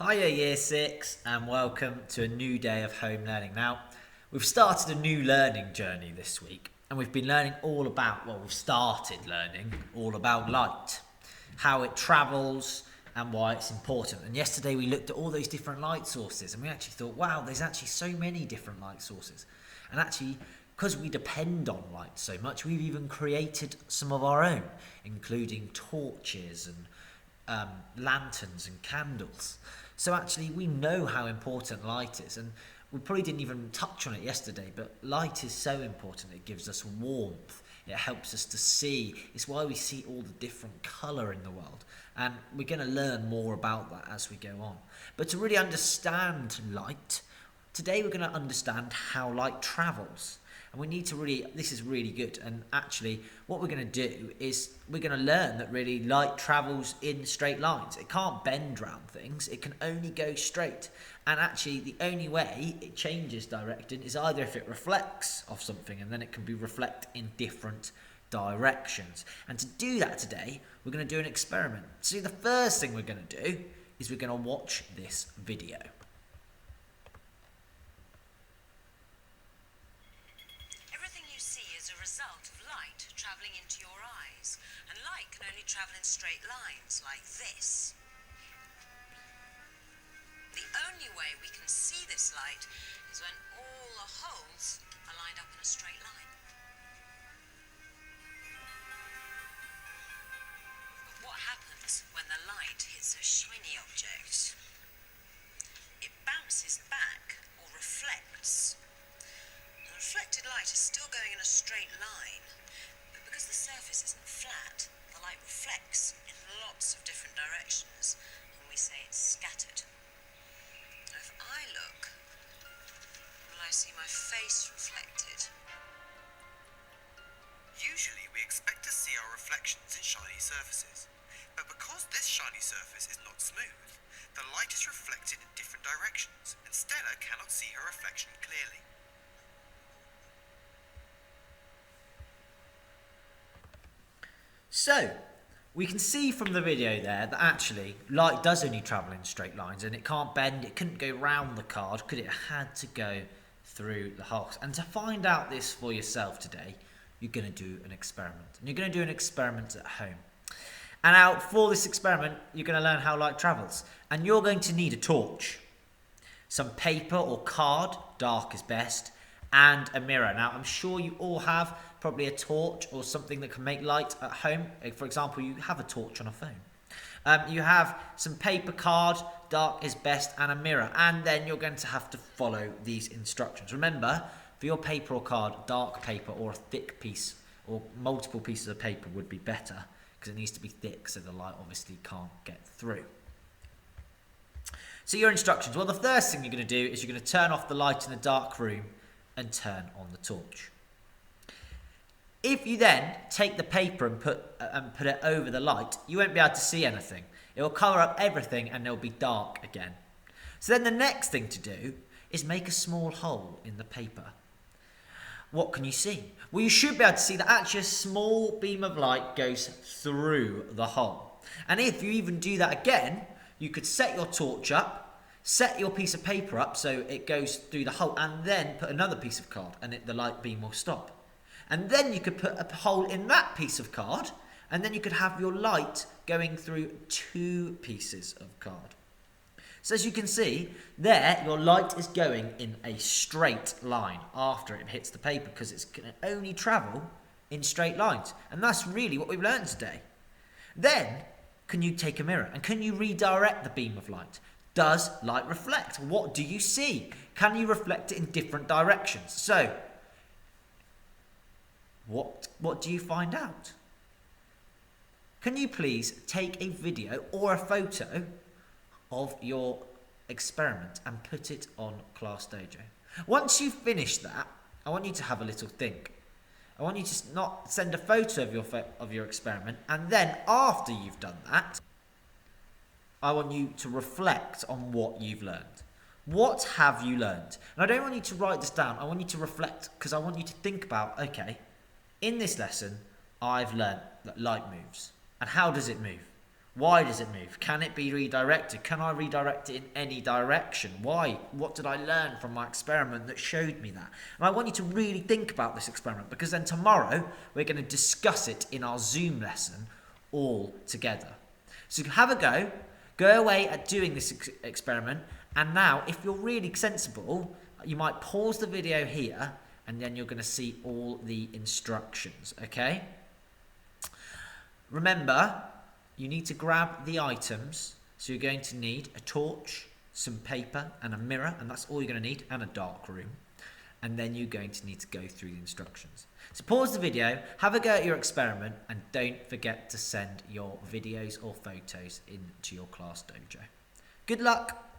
Hiya Year 6 and welcome to a new day of home learning. Now, we've started a new learning journey this week and we've been learning all about, we've started learning all about light, how it travels and why it's important. And yesterday we looked at all those different light sources and we actually thought, wow, there's actually so many different light sources. And actually, because we depend on light so much, we've even created some of our own, including torches and lanterns and candles. So actually we know how important light is, and we probably didn't even touch on it yesterday, but light is so important. It gives us warmth, it helps us to see. It's why we see all the different colour in the world, and we're going to learn more about that as we go on. But to really understand light, today we're going to understand how light travels. And we need to really, this is really good. And actually, what we're going to do is we're going to learn that really light travels in straight lines. It can't bend round things. It can only go straight. And actually, the only way it changes direction is either if it reflects off something, and then it can be reflect in different directions. And to do that today, we're going to do an experiment. So the first thing we're going to do is we're going to watch this video. Travelling into your eyes, and light can only travel in straight lines like this. The only way we can see this light is when all the holes are lined up in a straight line. But what happens when the light hits a shiny object? It bounces back or reflects. The reflected light is still going in a straight line. Because the surface isn't flat, the light reflects in lots of different directions, and we say it's scattered. Now, if I look, will I see my face reflected? Usually we expect to see our reflections in shiny surfaces, but because this shiny surface is not smooth, the light is reflected in different directions, and Stella cannot see her reflection clearly. So, we can see from the video there that actually light does only travel in straight lines, and it can't bend, it couldn't go round the card because it had to go through the holes. And to find out this for yourself today, you're going to do an experiment. And you're going to do an experiment at home. And now for this experiment, you're going to learn how light travels. And you're going to need a torch, some paper or card, dark is best, and a mirror. Now, I'm sure you all have probably a torch or something that can make light at home. For example, you have a torch on a phone. You have some paper, card, dark is best, and a mirror. And then you're going to have to follow these instructions. Remember, for your paper or card, dark paper or a thick piece or multiple pieces of paper would be better because it needs to be thick so the light obviously can't get through. So your instructions. Well, the first thing you're going to do is you're going to turn off the light in the dark room and turn on the torch. If you then take the paper and put it over the light, you won't be able to see anything. It will cover up everything and it'll be dark again. So then the next thing to do is make a small hole in the paper. What can you see? Well, you should be able to see that actually a small beam of light goes through the hole. And if you even do that again, you could set your torch up, set your piece of paper up so it goes through the hole, and then put another piece of card and the light beam will stop. And then you could put a hole in that piece of card, and then you could have your light going through two pieces of card. So as you can see, there your light is going in a straight line after it hits the paper because it can only travel in straight lines. And that's really what we've learned today. Then, can you take a mirror and can you redirect the beam of light? Does light reflect? What do you see? Can you reflect it in different directions? So, what do you find out? Can you please take a video or a photo of your experiment and put it on Class Dojo? Once you've finished that, I want you to have a little think. I want you to not send a photo of your experiment, and then after you've done that, I want you to reflect on what you've learned. What have you learned? And I don't want you to write this down. I want you to reflect because I want you to think about, okay, in this lesson, I've learned that light moves. And how does it move? Why does it move? Can it be redirected? Can I redirect it in any direction? Why? What did I learn from my experiment that showed me that? And I want you to really think about this experiment, because then tomorrow we're going to discuss it in our Zoom lesson all together. So have a go away at doing this experiment, and now if you're really sensible, you might pause the video here and then you're going to see all the instructions, okay? Remember, you need to grab the items. So you're going to need a torch, some paper and a mirror, and that's all you're going to need, and a dark room. And then you're going to need to go through the instructions. So pause the video, have a go at your experiment, and don't forget to send your videos or photos into your class dojo. Good luck!